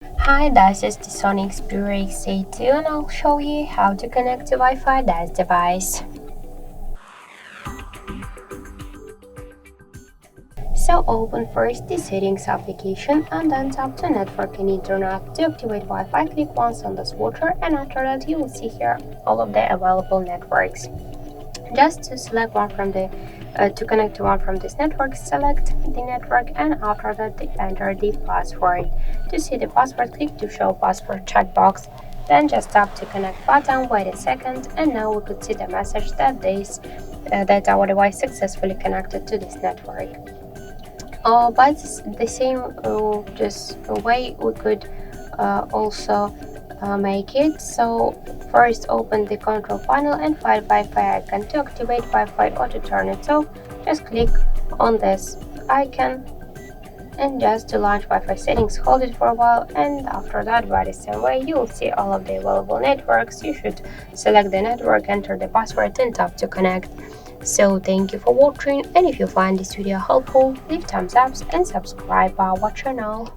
Hi, this is the SONY Xperia XA2 and I'll show you how to connect to Wi-Fi this device. So open first the settings application and then tap to network and internet. To activate Wi-Fi, click once on the switcher and after that you will see here all of the available networks. Just to select one from to connect to one from this network, select the network and after that enter the password. To see the password, click to show password checkbox. Then just tap to connect button, wait a second, and now we could see the message that that our device successfully connected to this network. By the same just way we could also make it. So first open the control panel and find Wi-Fi icon. To activate Wi-Fi or to turn it off, just click on this icon and just to launch Wi-Fi settings, hold it for a while and after that, by the same way, you will see all of the available networks. You should select the network, enter the password and tap to connect. So thank you for watching, and if you find this video helpful, leave thumbs up and subscribe our channel.